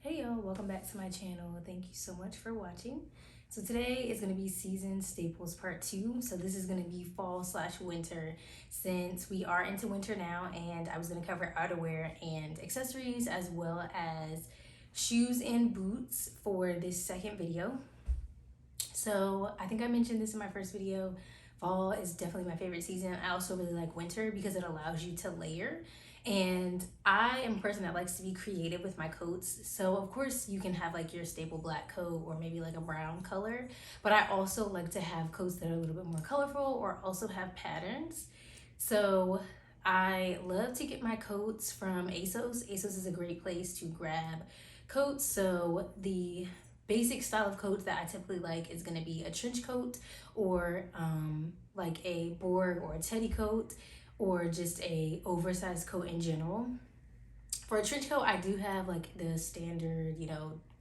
Hey y'all, welcome back to my channel. Thank you so much for watching. So today is going to be season staples part 2. So this is going to be fall/winter since we are into winter now, and I was going to cover outerwear and accessories as well as shoes and boots for this second video. So I think I mentioned this in my first video. Fall is definitely my favorite season. I also really like winter because it allows you to layer. And I am a person that likes to be creative with my coats. So of course you can have like your staple black coat or maybe like a brown color. But I also like to have coats that are a little bit more colorful or also have patterns. So I love to get my coats from ASOS. ASOS is a great place to grab coats. So the basic style of coats that I typically like is going to be a trench coat or like a Borg or a teddy coat or just a oversized coat in general. For a trench coat, I do have like the standard,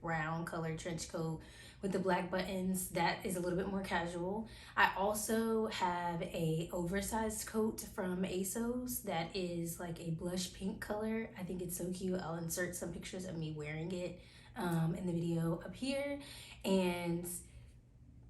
brown colored trench coat with the black buttons. That is a little bit more casual. I also have a oversized coat from ASOS that is like a blush pink color. I think it's so cute. I'll insert some pictures of me wearing it in the video up here. And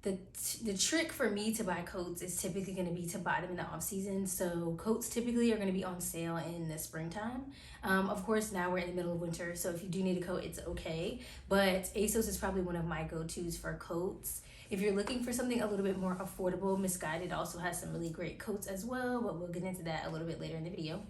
the trick for me to buy coats is typically going to be to buy them in the off season. So coats typically are going to be on sale in the springtime. Of course, now we're in the middle of winter, so if you do need a coat, it's okay. But ASOS is probably one of my go-tos for coats. If you're looking for something a little bit more affordable, Missguided also has some really great coats as well, but we'll get into that a little bit later in the video.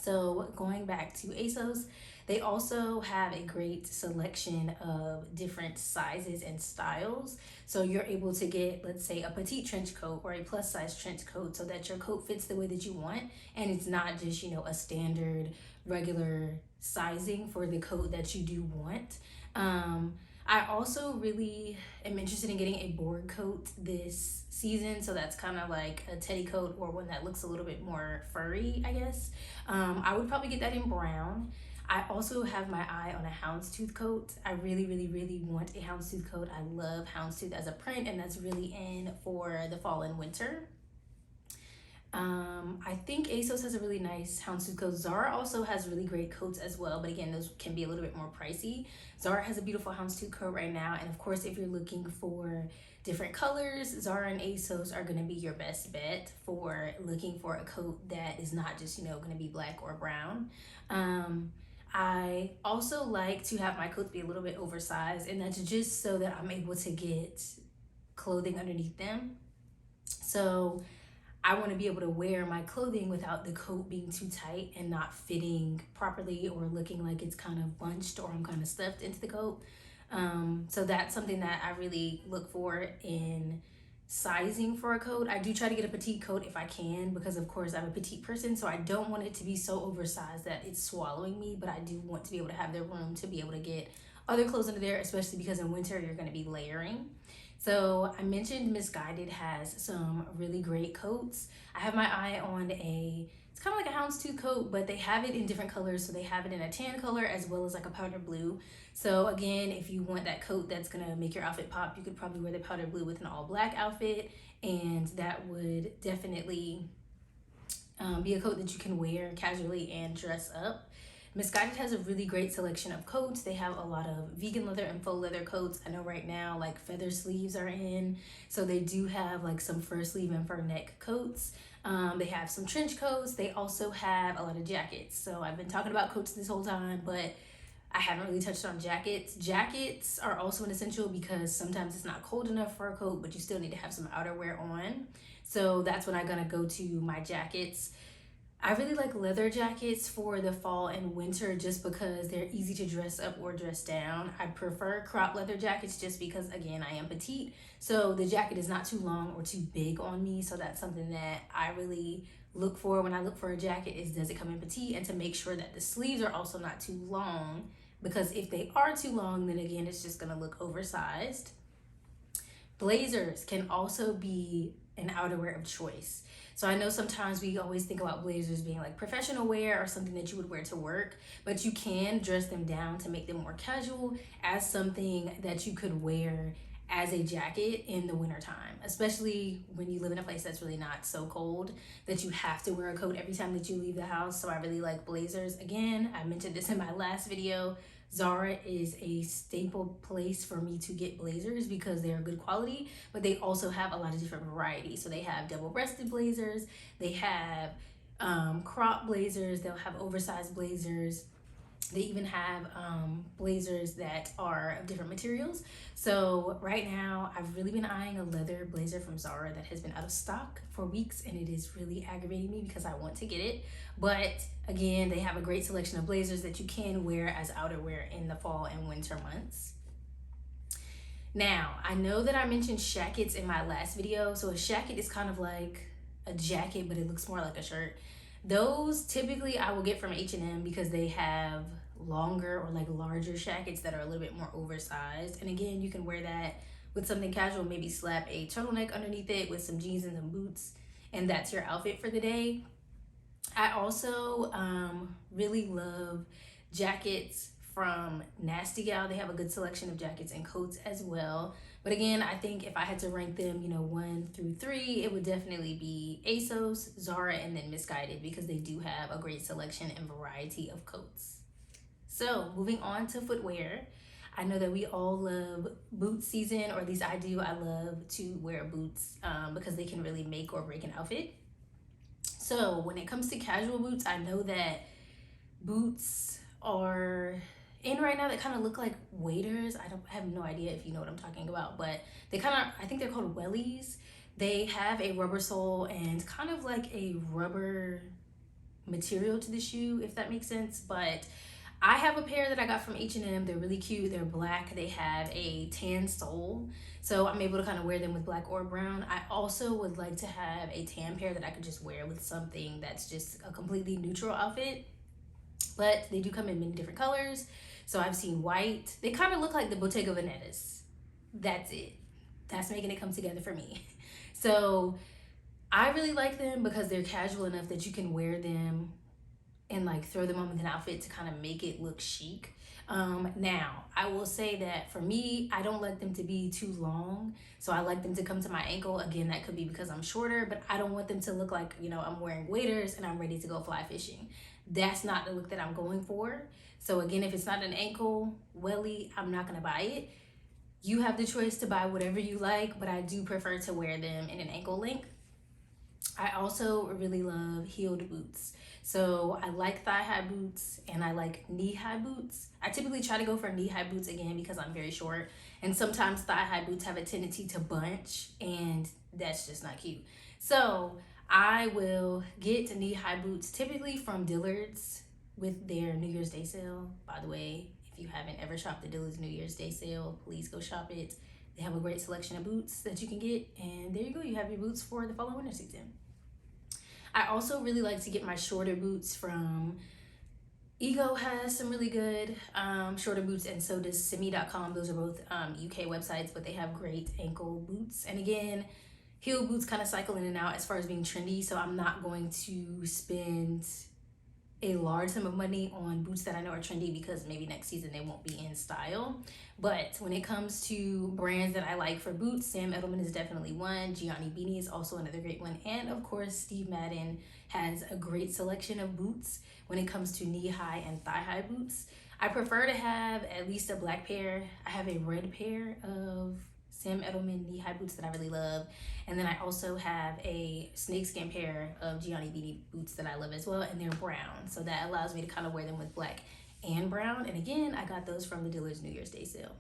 So going back to ASOS, they also have a great selection of different sizes and styles. So you're able to get, let's say, a petite trench coat or a plus size trench coat so that your coat fits the way that you want. And it's not just, a standard regular sizing for the coat that you do want. I also really am interested in getting a Borg coat this season. So that's kind of like a teddy coat or one that looks a little bit more furry, I guess. I would probably get that in brown. I also have my eye on a houndstooth coat. I really, really, really want a houndstooth coat. I love houndstooth as a print, and that's really in for the fall and winter. I think ASOS has a really nice houndstooth coat. Zara also has really great coats as well, but again, those can be a little bit more pricey. Zara has a beautiful houndstooth coat right now, and of course, if you're looking for different colors, Zara and ASOS are going to be your best bet for looking for a coat that is not just, going to be black or brown. I also like to have my coats be a little bit oversized, and that's just so that I'm able to get clothing underneath them. So I want to be able to wear my clothing without the coat being too tight and not fitting properly or looking like it's kind of bunched or I'm kind of stuffed into the coat. So that's something that I really look for in sizing for a coat. I do try to get a petite coat if I can because of course I'm a petite person, so I don't want it to be so oversized that it's swallowing me, but I do want to be able to have the room to be able to get other clothes under there, especially because in winter you're going to be layering. So I mentioned Missguided has some really great coats. I have my eye on it's kind of like a houndstooth coat, but they have it in different colors. So they have it in a tan color as well as like a powder blue. So again, if you want that coat that's gonna make your outfit pop, you could probably wear the powder blue with an all black outfit, and that would definitely be a coat that you can wear casually and dress up. Missguided has a really great selection of coats. They have a lot of vegan leather and faux leather coats. I know right now like feather sleeves are in, so they do have like some fur sleeve and fur neck coats. They have some trench coats. They also have a lot of jackets. So I've been talking about coats this whole time, but I haven't really touched on jackets. Jackets are also an essential because sometimes it's not cold enough for a coat, but you still need to have some outerwear on. So that's when I'm gonna go to my jackets. I really like leather jackets for the fall and winter just because they're easy to dress up or dress down. I prefer crop leather jackets just because, again, I am petite. So the jacket is not too long or too big on me. So that's something that I really look for when I look for a jacket is, does it come in petite? And to make sure that the sleeves are also not too long, because if they are too long, then again, it's just gonna look oversized. Blazers can also be an outerwear of choice. So I know sometimes we always think about blazers being like professional wear or something that you would wear to work, but you can dress them down to make them more casual as something that you could wear as a jacket in the wintertime, especially when you live in a place that's really not so cold that you have to wear a coat every time that you leave the house. So I really like blazers. Again, I mentioned this in my last video. Zara is a staple place for me to get blazers because they're good quality, but they also have a lot of different varieties. So they have double-breasted blazers, they have crop blazers, they'll have oversized blazers. They even have blazers that are of different materials. So right now, I've really been eyeing a leather blazer from Zara that has been out of stock for weeks, and it is really aggravating me because I want to get it. But again, they have a great selection of blazers that you can wear as outerwear in the fall and winter months. Now, I know that I mentioned shackets in my last video. So a shacket is kind of like a jacket, but it looks more like a shirt. Those typically I will get from H&M because they have longer or like larger shackets that are a little bit more oversized. And again, you can wear that with something casual, maybe slap a turtleneck underneath it with some jeans and some boots, and that's your outfit for the day. I also really love jackets from Nasty Gal. They have a good selection of jackets and coats as well. But again, I think if I had to rank them, 1 through 3, it would definitely be ASOS, Zara, and then Missguided because they do have a great selection and variety of coats. So moving on to footwear. I know that we all love boot season, or at least I do. I love to wear boots because they can really make or break an outfit. So when it comes to casual boots, I know that boots are in right now that kind of look like waders. I have no idea if you know what I'm talking about, but they kind of, I think they're called wellies. They have a rubber sole and kind of like a rubber material to the shoe, if that makes sense. But I have a pair that I got from H&M. They're really cute. They're black. They have a tan sole, so I'm able to kind of wear them with black or brown. I also would like to have a tan pair that I could just wear with something that's just a completely neutral outfit, but they do come in many different colors. So I've seen white. They kind of look like the Bottega Venetas. That's it. That's making it come together for me. So I really like them because they're casual enough that you can wear them and like throw them on with an outfit to kind of make it look chic. Now, I will say that for me, I don't like them to be too long. So I like them to come to my ankle. Again, that could be because I'm shorter, but I don't want them to look like, I'm wearing waders and I'm ready to go fly fishing. That's not the look that I'm going for. So again, if it's not an ankle welly, I'm not gonna buy it. You have the choice to buy whatever you like, but I do prefer to wear them in an ankle length. I also really love heeled boots. So I like thigh-high boots and I like knee-high boots. I typically try to go for knee-high boots again because I'm very short, and sometimes thigh-high boots have a tendency to bunch and that's just not cute. So I will get knee-high boots typically from Dillard's with their New Year's Day sale. By the way, if you haven't ever shopped the Dillard's New Year's Day sale, please go shop it. They have a great selection of boots that you can get, and there you go. You have your boots for the fall and winter season. I also really like to get my shorter boots from Ego. Has some really good shorter boots, and so does Simi.com. Those are both UK websites, but they have great ankle boots. And again, heel boots kind of cycle in and out as far as being trendy, so I'm not going to spend a large sum of money on boots that I know are trendy because maybe next season they won't be in style. But when it comes to brands that I like for boots, Sam Edelman is definitely one. Gianni Bini is also another great one. And of course, Steve Madden has a great selection of boots when it comes to knee-high and thigh-high boots. I prefer to have at least a black pair. I have a red pair of Sam Edelman knee-high boots that I really love. And then I also have a snakeskin pair of Gianni Bini boots that I love as well, and they're brown. So that allows me to kind of wear them with black and brown. And again, I got those from the Dillard's New Year's Day sale.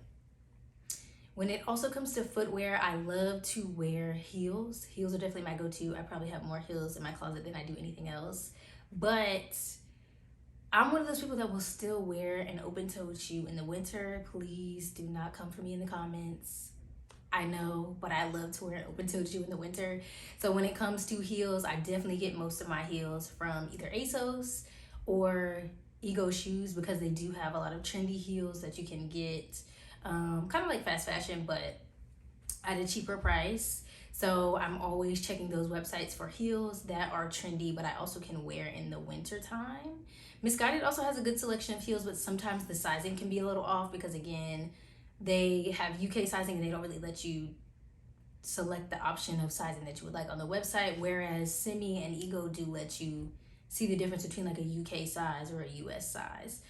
When it also comes to footwear, I love to wear heels. Heels are definitely my go-to. I probably have more heels in my closet than I do anything else. But I'm one of those people that will still wear an open-toed shoe in the winter. Please do not come for me in the comments. I know, but I love to wear an open-toed shoe in the winter. So when it comes to heels, I definitely get most of my heels from either ASOS or Ego shoes because they do have a lot of trendy heels that you can get, kind of like fast fashion, but at a cheaper price. So I'm always checking those websites for heels that are trendy, but I also can wear in the winter time. Missguided also has a good selection of heels, but sometimes the sizing can be a little off because again, they have UK sizing and they don't really let you select the option of sizing that you would like on the website, whereas Simi and Ego do let you see the difference between like a UK size or a US size.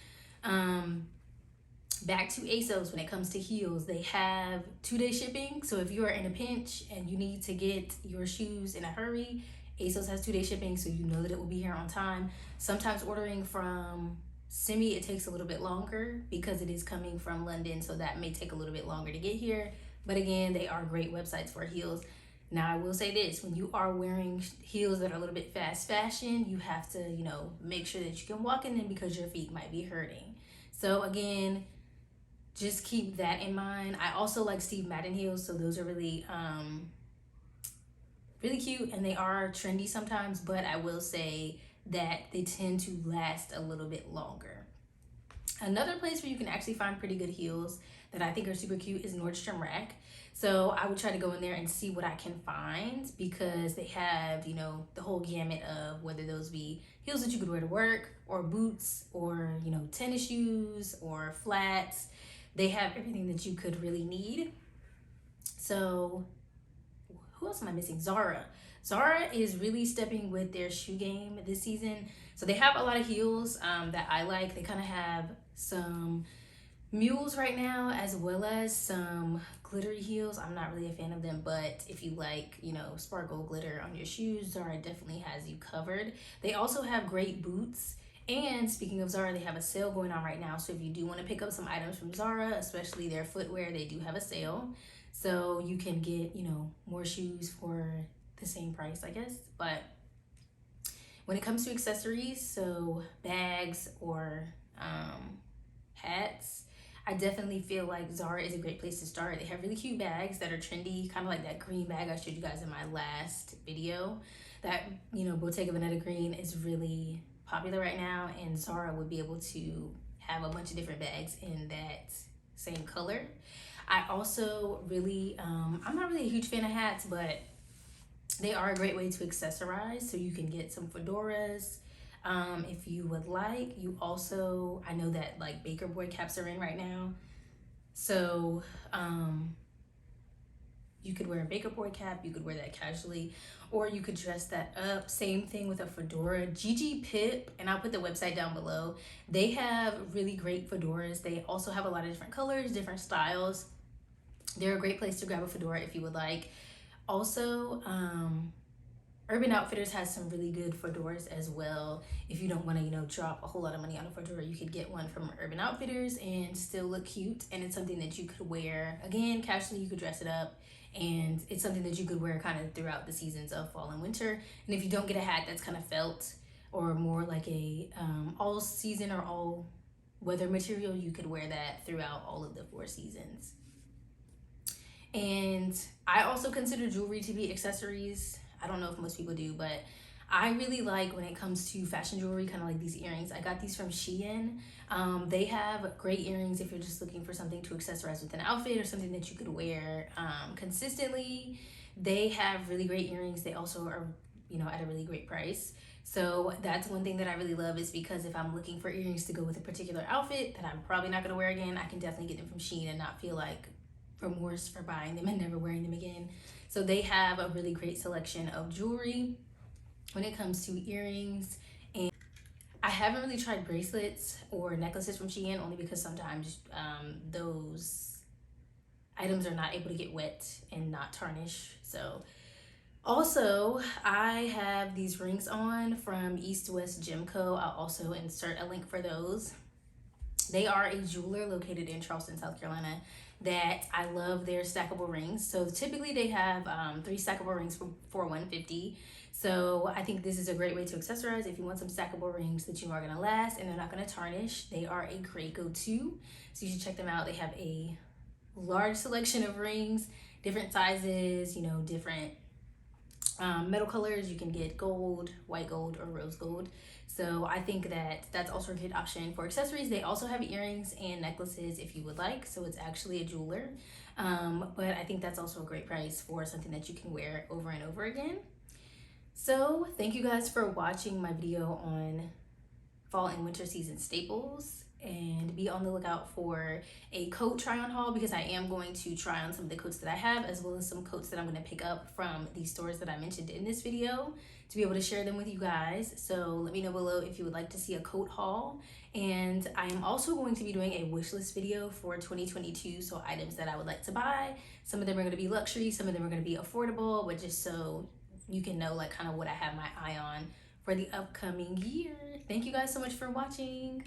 Back to ASOS, when it comes to heels, they have 2-day shipping. So if you are in a pinch and you need to get your shoes in a hurry, ASOS has 2-day shipping, so you know that it will be here on time. Sometimes ordering from Simi, it takes a little bit longer because it is coming from London, so that may take a little bit longer to get here. But again, they are great websites for heels. Now, I will say this, when you are wearing heels that are a little bit fast fashion, you have to, make sure that you can walk in them because your feet might be hurting. So again, just keep that in mind. I also like Steve Madden heels, so those are really really cute, and they are trendy sometimes, but I will say that they tend to last a little bit longer. Another place where you can actually find pretty good heels that I think are super cute is Nordstrom Rack. So I would try to go in there and see what I can find, because they have, the whole gamut of whether those be heels that you could wear to work, or boots, or, tennis shoes, or flats. They have everything that you could really need. So who else am I missing? Zara. Zara is really stepping with their shoe game this season. So they have a lot of heels that I like. They kind of have some mules right now, as well as some glittery heels. I'm not really a fan of them, but if you like, sparkle glitter on your shoes, Zara definitely has you covered. They also have great boots. And speaking of Zara, they have a sale going on right now. So if you do want to pick up some items from Zara, especially their footwear, they do have a sale. So you can get, more shoes for the same price, I guess. But when it comes to accessories, so bags or hats, I definitely feel like Zara is a great place to start. They have really cute bags that are trendy, kind of like that green bag I showed you guys in my last video. That, Bottega Veneta green is really popular right now, and Zara would be able to have a bunch of different bags in that same color. I also really, I'm not really a huge fan of hats, but they are a great way to accessorize. So you can get some fedoras if you would like. You also, I know that like Baker Boy caps are in right now. So you could wear a Baker Boy cap, you could wear that casually, or you could dress that up. Same thing with a fedora. Gigi Pip, and I'll put the website down below. They have really great fedoras. They also have a lot of different colors, different styles. They're a great place to grab a fedora if you would like. Also, Urban Outfitters has some really good fedoras as well. If you don't want to, drop a whole lot of money on a fedora, you could get one from Urban Outfitters and still look cute. And it's something that you could wear, again, casually. You could dress it up, and it's something that you could wear kind of throughout the seasons of fall and winter. And if you don't get a hat that's kind of felt or more like a all season or all weather material, you could wear that throughout all of the 4 seasons. And I also consider jewelry to be accessories. I don't know if most people do, but I really like when it comes to fashion jewelry, kind of like these earrings. I got these from Shein. They have great earrings if you're just looking for something to accessorize with an outfit or something that you could wear consistently. They have really great earrings. They also are, at a really great price. So that's one thing that I really love, is because if I'm looking for earrings to go with a particular outfit that I'm probably not going to wear again, I can definitely get them from Shein and not feel like remorse for buying them and never wearing them again. So they have a really great selection of jewelry when it comes to earrings. And I haven't really tried bracelets or necklaces from Shein, only because sometimes those items are not able to get wet and not tarnish. So also, I have these rings on from East West Gem Co. I'll also insert a link for those. They are a jeweler located in Charleston, South Carolina, that I love their stackable rings. So typically they have 3 stackable rings for $150. So I think this is a great way to accessorize if you want some stackable rings that you are going to last and they're not going to tarnish. They are a great go-to, so you should check them out. They have a large selection of rings, different sizes, different metal colors. You can get gold, white gold, or rose gold. So I think that that's also a good option for accessories. They also have earrings and necklaces if you would like. So it's actually a jeweler. But I think that's also a great price for something that you can wear over and over again. So thank you guys for watching my video on fall and winter season staples. and be on the lookout for a coat try on haul, because I am going to try on some of the coats that I have, as well as some coats that I'm going to pick up from the stores that I mentioned in this video, to be able to share them with you guys. So let me know below if you would like to see a coat haul. And I am also going to be doing a wish list video for 2022, so items that I would like to buy. Some of them are going to be luxury, some of them are going to be affordable, but just so you can know like kind of what I have my eye on for the upcoming year. Thank you guys so much for watching.